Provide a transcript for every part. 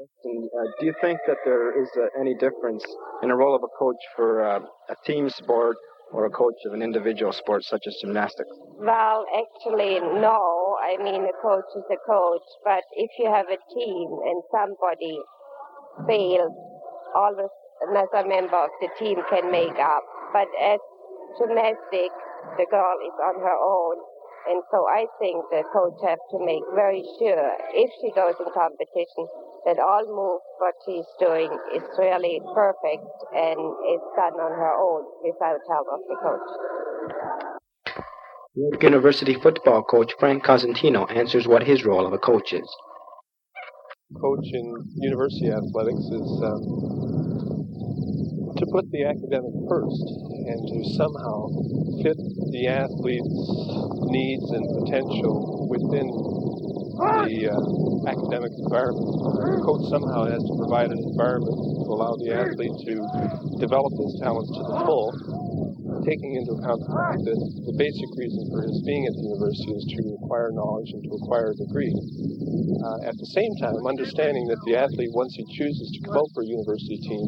Do you think that there is any difference in the role of a coach for a team sport or a coach of an individual sport such as gymnastics? Well, actually, no. I mean, a coach is a coach. But if you have a team and somebody fails, always another member of the team can make up. But as gymnastics, the girl is on her own. And so I think the coach has to make very sure, if she goes in competition, that all moves, what she's doing, is really perfect and is done on her own without help of the coach. University football coach Frank Cosentino answers what his role of a coach is. Coach in university athletics is to put the academic first and to somehow fit the athlete's needs and potential within the academic environment. The coach somehow has to provide an environment to allow the athlete to develop his talents to the full, taking into account the fact that the basic reason for his being at the university is to acquire knowledge and to acquire a degree. At the same time, understanding that the athlete, once he chooses to come out for a university team,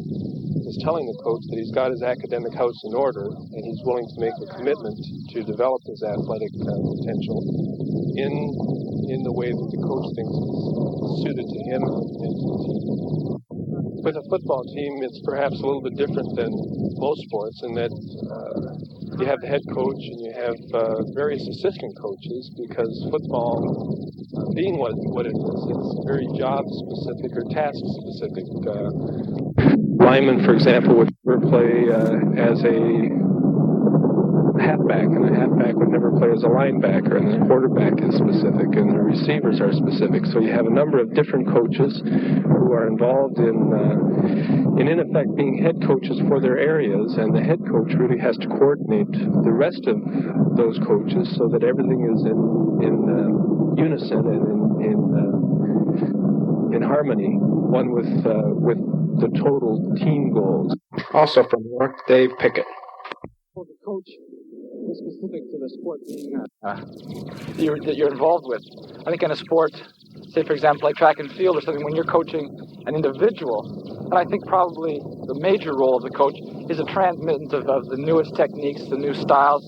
is telling the coach that he's got his academic house in order and he's willing to make a commitment to develop his athletic potential in the way that the coach thinks is suited to him and to the team. With a football team, it's perhaps a little bit different than most sports in that you have the head coach and you have various assistant coaches, because football, being what it is, it's very job-specific or task-specific. Lineman, for example, would never play as a halfback, and a halfback would never play as a linebacker, and the quarterback is specific, and the receivers are specific. So you have a number of different coaches who are involved in effect, being head coaches for their areas, and the head coach really has to coordinate the rest of those coaches so that everything is in unison and in harmony, one with the total team goals. Also from New York, Dave Pickett. The coach is specific to the sport that you're involved with. I think in a sport, say for example like track and field or something, when you're coaching an individual, and I think probably the major role of the coach is a transmittance of the newest techniques, the new styles,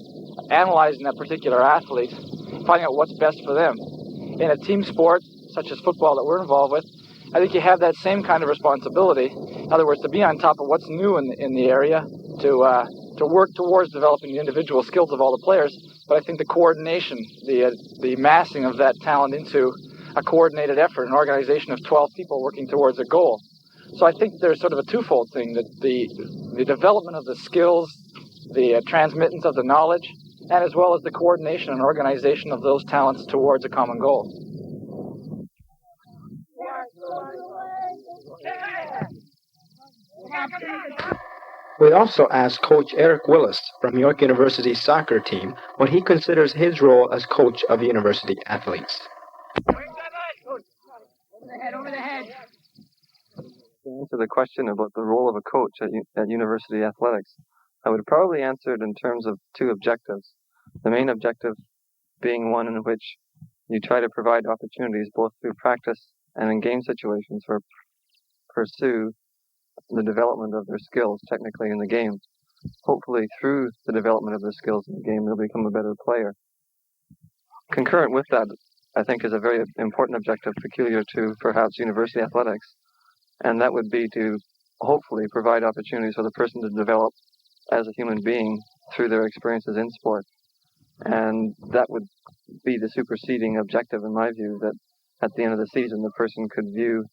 analyzing that particular athlete, finding out what's best for them. In a team sport, such as football that we're involved with, I think you have that same kind of responsibility. In other words, to be on top of what's new in the area, to work towards developing the individual skills of all the players. But I think the coordination, the massing of that talent into a coordinated effort, an organization of 12 people working towards a goal. So I think there's sort of a twofold thing, that the development of the skills, the transmittance of the knowledge, and as well as the coordination and organization of those talents towards a common goal. We also asked Coach Eric Willis from York University's soccer team what he considers his role as coach of university athletes. To answer the question about the role of a coach at university athletics, I would probably answer it in terms of two objectives. The main objective being one in which you try to provide opportunities both through practice and in game situations for pursue the development of their skills technically in the game. Hopefully through the development of their skills in the game, they'll become a better player. Concurrent with that, I think, is a very important objective peculiar to perhaps university athletics, and that would be to hopefully provide opportunities for the person to develop as a human being through their experiences in sport. And that would be the superseding objective, in my view, that at the end of the season, the person could view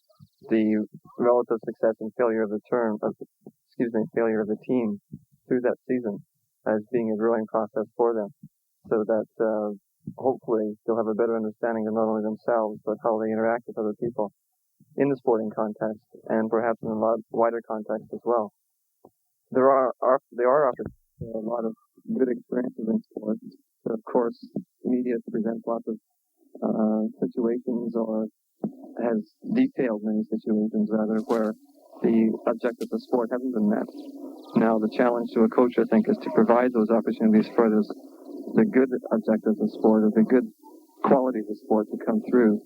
the relative success and failure of the team through that season as being a growing process for them, so that hopefully they'll have a better understanding of not only themselves, but how they interact with other people in the sporting context, and perhaps in a lot wider context as well. There are offered a lot of good experiences in sports. So of course, media presents lots of situations, or has detailed many situations rather, where the objectives of sport haven't been met. Now the challenge to a coach, I think, is to provide those opportunities for the good objectives of sport, or the good qualities of sport to come through,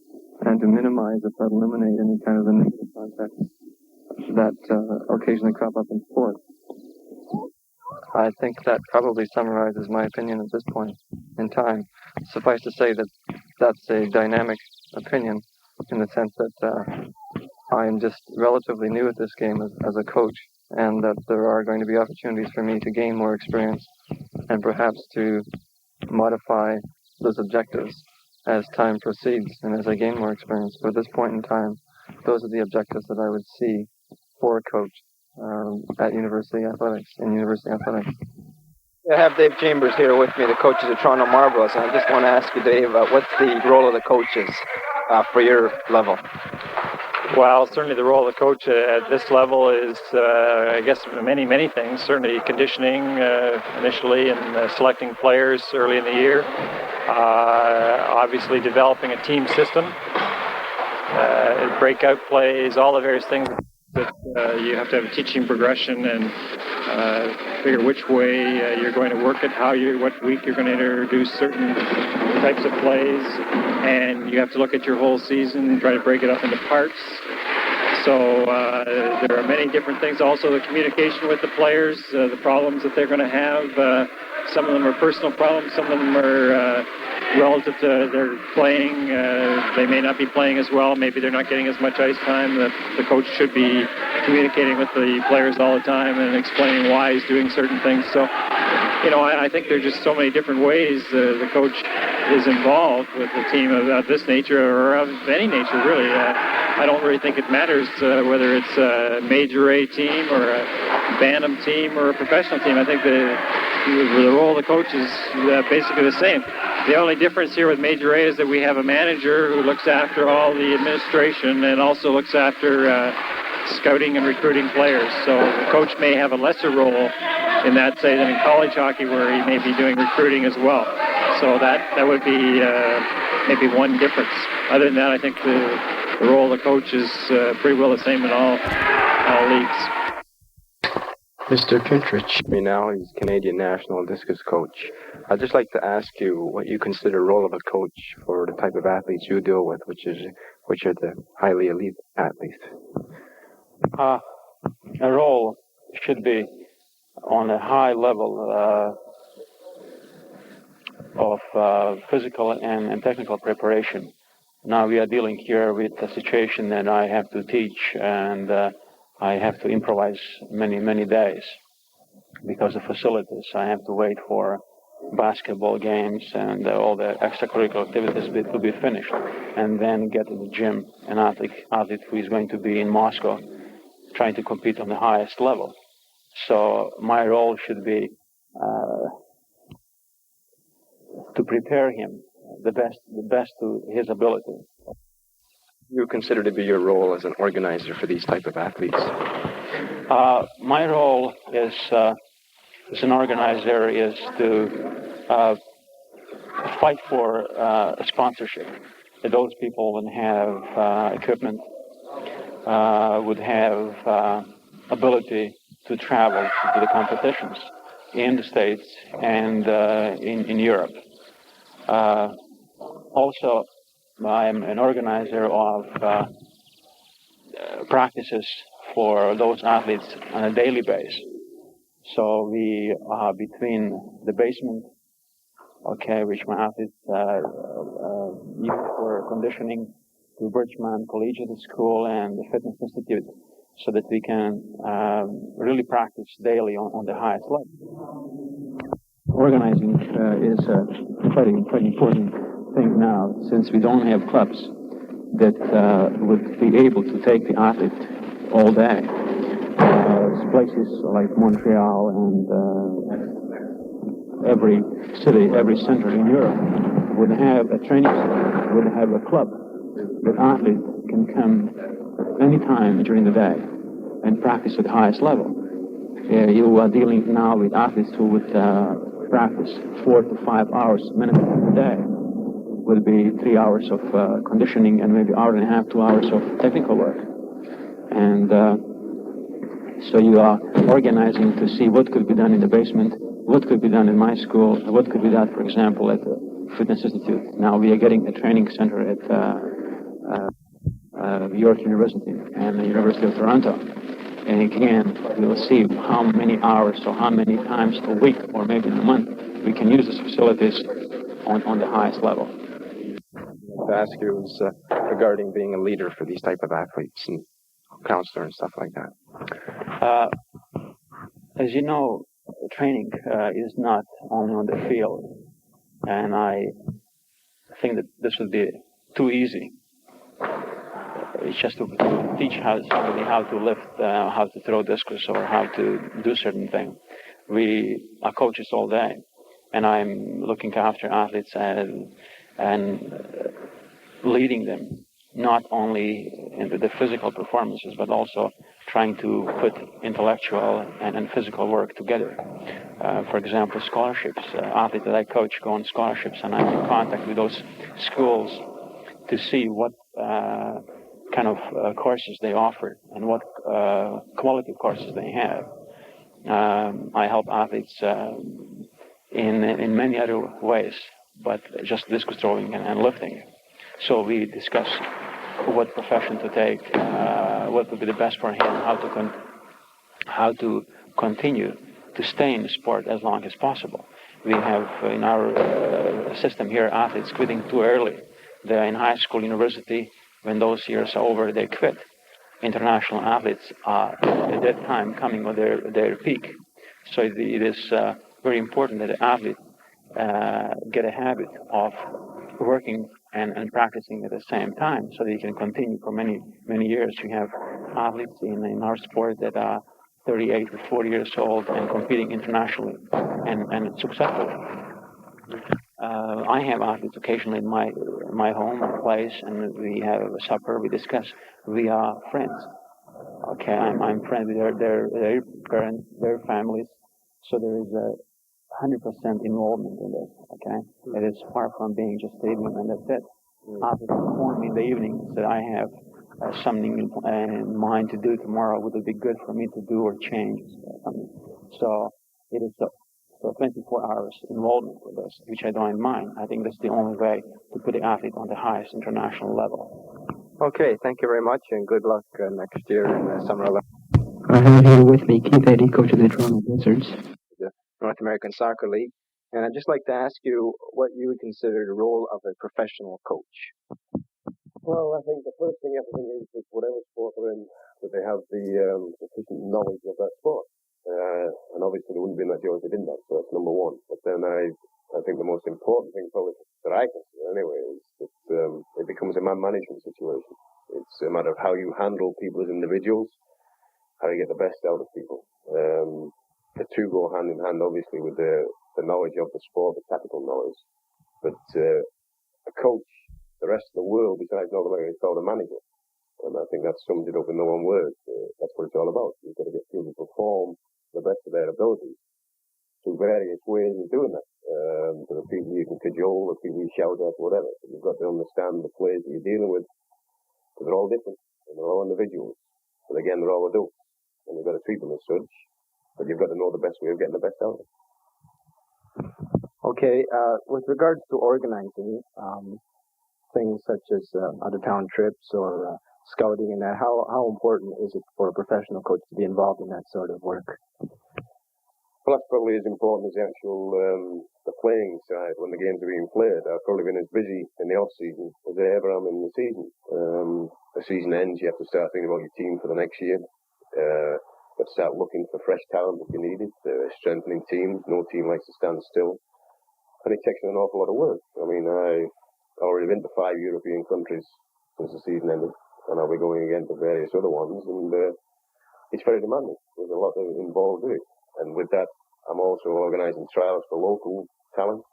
and to minimize, if not eliminate, any kind of the negative aspects that occasionally crop up in sport. I think that probably summarizes my opinion at this point in time. Suffice to say that that's a dynamic opinion in the sense that I'm just relatively new at this game as a coach, and that there are going to be opportunities for me to gain more experience and perhaps to modify those objectives as time proceeds and as I gain more experience. But at this point in time, those are the objectives that I would see for a coach at university athletics, in university athletics. I have Dave Chambers here with me, the coach of the Toronto Marlboros, and I just want to ask you, Dave, what's the role of the coaches for your level? Well, certainly the role of the coach at this level is, I guess, many things. Certainly conditioning initially and selecting players early in the year. Obviously developing a team system, breakout plays, all the various things that you have to have a teaching progression and figure which way you're going to work it, what week you're going to introduce certain types of plays, and you have to look at your whole season and try to break it up into parts. So there are many different things. Also the communication with the players, the problems that they're going to have. Some of them are personal problems, some of them are relative to their playing. They may not be playing as well. Maybe they're not getting as much ice time. The coach should be communicating with the players all the time and explaining why he's doing certain things. So, I think there are just so many different ways the coach is involved with a team of this nature or of any nature, really. I don't really think it matters whether it's a Major A team or a Bantam team or a professional team. I think the role of the coach is basically the same. The only difference here with Major A is that we have a manager who looks after all the administration and also looks after scouting and recruiting players. So the coach may have a lesser role in that, say, than in college hockey, where he may be doing recruiting as well. So that would be maybe one difference. Other than that, I think the role of the coach is pretty well the same in all leagues. Mr. Kintrich. Now he's Canadian national discus coach. I'd just like to ask you what you consider the role of a coach for the type of athletes you deal with, which are the highly elite athletes. A role should be on a high level of physical and technical preparation. Now we are dealing here with a situation that I have to teach, and I have to improvise many days because of facilities. I have to wait for basketball games and all the extracurricular activities to be finished, and then get to the gym, an athlete who is going to be in Moscow trying to compete on the highest level. So my role should be to prepare him the best to his ability. You consider to be your role as an organizer for these type of athletes? My role as an organizer is to fight for a sponsorship. That those people would have equipment, would have ability to travel to the competitions in the States and in Europe. Also, I'm an organizer of practices for those athletes on a daily basis. So we are between the basement, which my athletes use for conditioning, to Birchman Collegiate School and the Fitness Institute, so that we can really practice daily on the highest level. Organizing is a quite important thing now, since we don't have clubs that would be able to take the athlete all day. Places like Montreal and every city, every center in Europe would have a training center, would have a club that athlete can come anytime during the day and practice at the highest level. You are dealing now with athletes who would practice 4 to 5 hours minimum a day. Would be 3 hours of conditioning and maybe hour and a half, 2 hours of technical work. And so you are organizing to see what could be done in the basement, what could be done in my school, what could be done, for example, at the Fitness Institute. Now we are getting a training center at York University and the University of Toronto. And again, we'll see how many hours or how many times a week or maybe in a month we can use these facilities on the highest level. To ask you is regarding being a leader for these type of athletes and counselor and stuff like that. As you know, training is not only on the field, and I think that this would be too easy. It's just to teach somebody how to lift, how to throw discus, or how to do certain things. We are coaches all day, and I'm looking after athletes and leading them, not only into the physical performances, but also trying to put intellectual and physical work together. For example, scholarships. Athletes that I coach go on scholarships, and I'm in contact with those schools to see what kind of courses they offer and what quality courses they have. I help athletes in many other ways, but just discus throwing and lifting. So we discuss what profession to take, what would be the best for him, how to continue to stay in the sport as long as possible. We have in our system here athletes quitting too early. They're in high school, university. When those years are over, they quit. International athletes are at that time coming on their peak. So it is very important that the athlete get a habit of working and practicing at the same time, so that you can continue for many years. We have athletes in our sport that are 38 to 40 years old and competing internationally and successfully. I have athletes occasionally in my home, my place, and we have a supper. We discuss. We are friends. Okay, I'm friends with their parents, their families. So there is a 100% involvement in this. Okay, it is far from being just stadium and that's it. Athletes inform me in the evening that I have something in mind to do tomorrow. Would it be good for me to do or change something? So it is so 24 hours involvement with this, which I don't mind. I think that's the only way to put the athlete on the highest international level. Okay, thank you very much, and good luck next year in the Summer Olympics. I have here with me Keith Eddy, coach of the Toronto Blizzards. The North American Soccer League. And I'd just like to ask you what you would consider the role of a professional coach. Well, I think the first thing everything is that whatever sport they're in, that they have the sufficient knowledge of that sport. And obviously they wouldn't be in that job if they didn't have, so that's number one. But then I think the most important thing probably that I consider anyway is that it becomes a man management situation. It's a matter of how you handle people as individuals, how you get the best out of people. The two go hand in hand obviously with the knowledge of the sport, the tactical knowledge. But a coach, the rest of the world besides North America is called a manager. And I think that sums it up in the one word. That's what it's all about. You've got to get people to perform the best of their abilities through various ways of doing that. There are people you can cajole, there are people you shout at, whatever. But you've got to understand the players that you're dealing with, because they're all different, and they're all individuals. But again, they're all adults, and you've got to treat them as such, but you've got to know the best way of getting the best out of them. Okay, with regards to organizing things such as out-of-town trips or scouting and that, how important is it for a professional coach to be involved in that sort of work? Well, that's probably as important as the actual the playing side when the games are being played. I've probably been as busy in the off-season as I ever am in the season. The season ends, you have to start thinking about your team for the next year. You have to start looking for fresh talent if you need it, strengthening teams. No team likes to stand still. And it takes an awful lot of work. I mean, I've already been to 5 European countries since the season ended, and I'll be going again to various other ones, and it's very demanding. There's a lot involved in it. And with that, I'm also organising trials for local talent.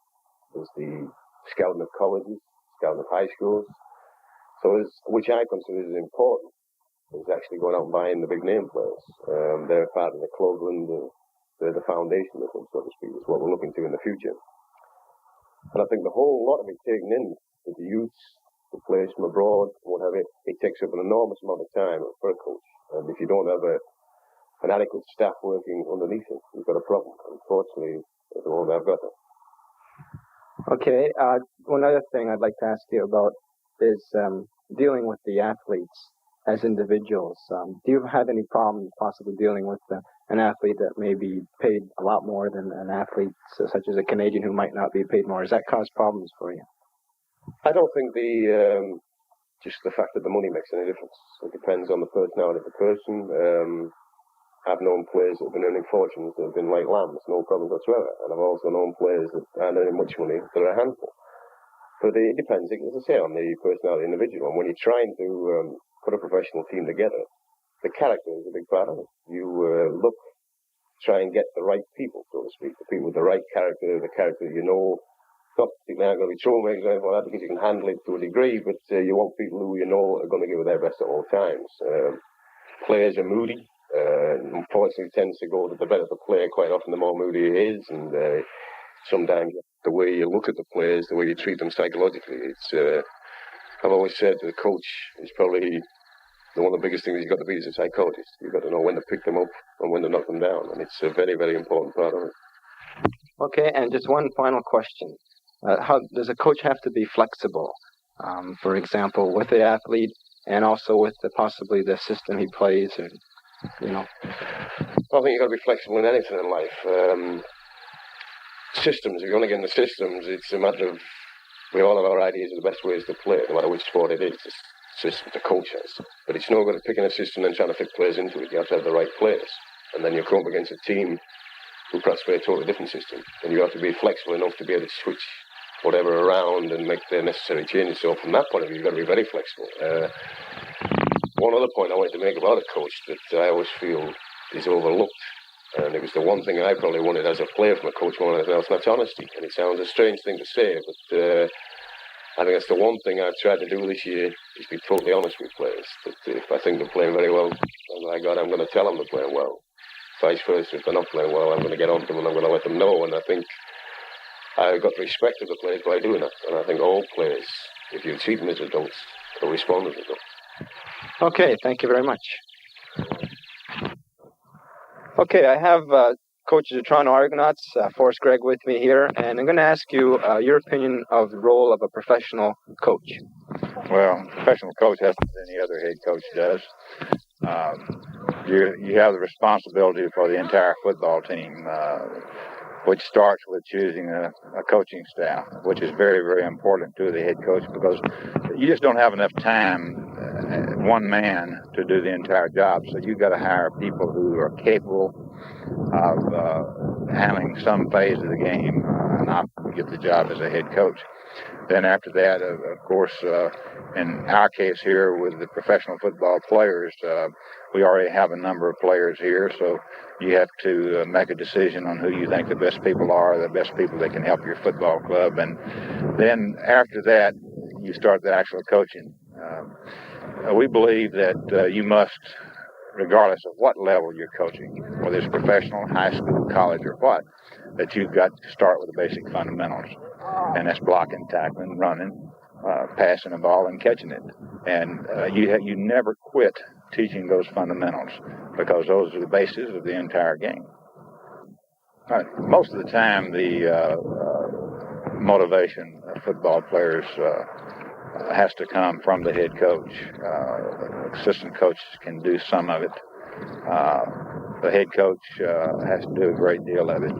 There's the scouting of colleges, scouting of high schools. So which I consider is important, is actually going out and buying the big name players. They're part of the club and they're the foundation of them, so to speak. It's what we're looking to in the future. And I think the whole lot of it taken in with the youths, the players from abroad, whatever, it takes up an enormous amount of time for a coach. And if you don't have an adequate staff working underneath it, you've got a problem. Unfortunately, at the moment I've got that. Okay, one other thing I'd like to ask you about is dealing with the athletes as individuals, do you have any problems possibly dealing with an athlete that may be paid a lot more than an athlete such as a Canadian who might not be paid more? Does that cause problems for you? I don't think just the fact that the money makes any difference. It depends on the personality of the person. I've known players that have been earning fortunes that have been like lambs, no problems whatsoever. And I've also known players that aren't earning much money that are a handful. But it depends, as I say, on the personality of the individual. And when you're trying to put a professional team together, the character is a big part of it. You try and get the right people, so to speak, the people with the right character, the character you know. Not people aren't going to be troublemakers or anything like that because you can handle it to a degree, but you want people who you know are going to give it their best at all times. Players are moody. Unfortunately, tends to go to the better the player quite often, the more moody he is, and sometimes the way you look at the players, the way you treat them psychologically, I've always said the coach is probably one of the biggest things you've got to be as a psychologist. You've got to know when to pick them up and when to knock them down, and it's a very, very important part of it. Okay, and just one final question. How does a coach have to be flexible, for example, with the athlete and also with possibly the system he plays? Or, you know, I think you've got to be flexible in anything in life. Systems, if you want to get into systems, it's a matter of, we all have our ideas of the best ways to play, no matter which sport it is. It's system the coach has. But it's no good at picking a system and trying to fit players into it. You have to have the right players. And then you come up against a team who perhaps play a totally different system. And you have to be flexible enough to be able to switch whatever around and make the necessary changes. So from that point of view, you've got to be very flexible. One other point I wanted to make about a coach that I always feel is overlooked, and it was the one thing I probably wanted as a player from a coach more than anything else, and that's honesty. And it sounds a strange thing to say, but I think that's the one thing I've tried to do this year, is be totally honest with players. That if I think they're playing very well, oh my God, I'm going to tell them they're playing well. Vice versa, if they're not playing well, I'm going to get on to them and I'm going to let them know. And I think I got respect of the players by doing that. And I think all players, if you treat them as adults, will respond as adults. Okay, thank you very much. Okay, I have coach of the Toronto Argonauts, Forrest Gregg, with me here, and I'm going to ask you your opinion of the role of a professional coach. Well, a professional coach has what any other head coach does. You have the responsibility for the entire football team, which starts with choosing a coaching staff, which is very, very important to the head coach, because you just don't have enough time, one man, to do the entire job. So you've got to hire people who are capable of handling some phase of the game and not get the job as a head coach. Then after that, of course, in our case here with the professional football players, we already have a number of players here, so you have to make a decision on who you think the best people are, the best people that can help your football club. And then after that, you start the actual coaching. We believe that you must, regardless of what level you're coaching, whether it's professional, high school, college, or what, that you've got to start with the basic fundamentals. And that's blocking, tackling, running, passing the ball, and catching it. And you never quit teaching those fundamentals, because those are the basis of the entire game. Most of the time, the motivation of football players has to come from the head coach. Assistant coaches can do some of it. The head coach has to do a great deal of it.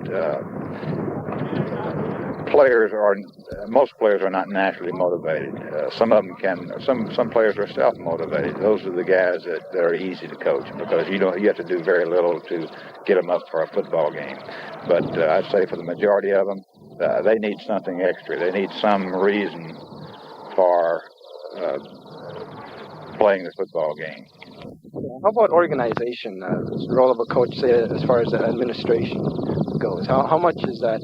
Most players are not naturally motivated. Some of them can. Some players are self-motivated. Those are the guys that are easy to coach, because you have to do very little to get them up for a football game. But I'd say for the majority of them, they need something extra. They need some reason for playing the football game. How about organization? The role of a coach, say, as far as administration goes. How much is that?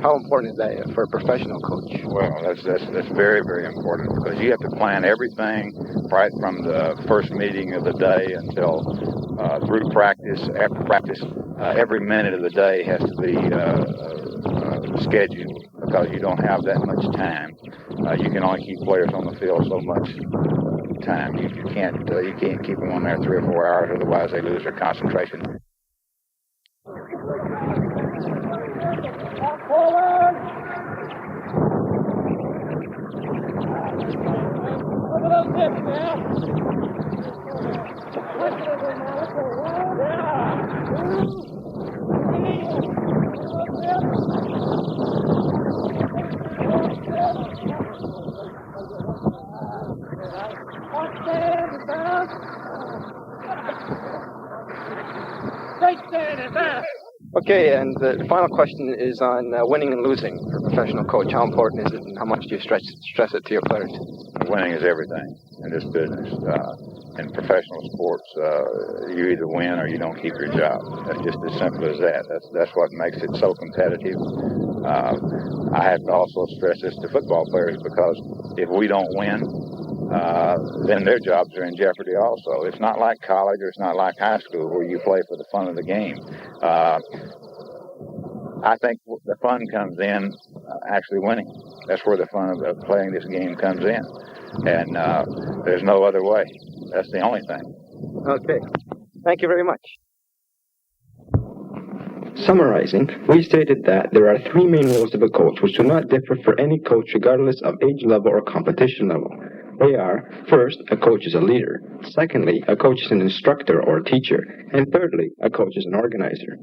How important is that for a professional coach? Well, that's very, very important, because you have to plan everything right from the first meeting of the day until through practice. After practice, every minute of the day has to be scheduled, because you don't have that much time. You can only keep players on the field so much time. You can't keep them on there 3 or 4 hours, otherwise they lose their concentration. Okay, and the final question is on winning and losing for a professional coach. How important is it, and how much do you stress it to your players? Winning is everything in this business. In professional sports, you either win or you don't keep your job. That's just as simple as that. That's what makes it so competitive. I have to also stress this to football players, because if we don't win, then their jobs are in jeopardy also. It's not like college, or it's not like high school where you play for the fun of the game. I think the fun comes in actually winning. That's where the fun of playing this game comes in. And there's no other way. That's the only thing. Okay. Thank you very much. Summarizing, we stated that there are three main roles of a coach which do not differ for any coach regardless of age level or competition level. They are, first, a coach is a leader. Secondly, a coach is an instructor or teacher. And thirdly, a coach is an organizer.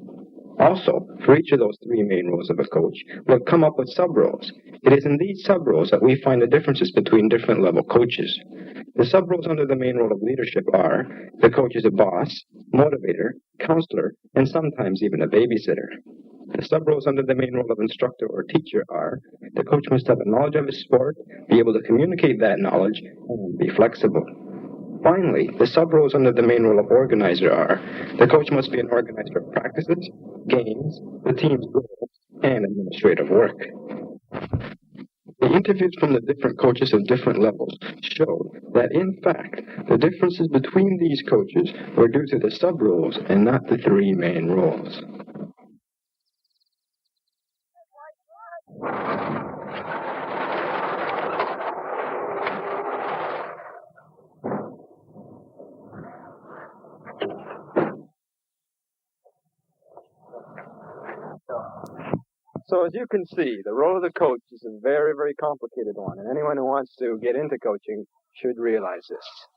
Also, for each of those three main roles of a coach, we'll come up with sub-roles. It is in these sub-roles that we find the differences between different level coaches. The sub-roles under the main role of leadership are: the coach is a boss, motivator, counselor, and sometimes even a babysitter. The sub-roles under the main role of instructor or teacher are: the coach must have a knowledge of his sport, be able to communicate that knowledge, and be flexible. Finally, the sub-roles under the main role of organizer are: the coach must be an organizer of practices, games, the team's goals, and administrative work. The interviews from the different coaches of different levels showed that, in fact, the differences between these coaches were due to the sub-roles and not the three main roles. So as you can see, the role of the coach is a very, very complicated one, and anyone who wants to get into coaching should realize this.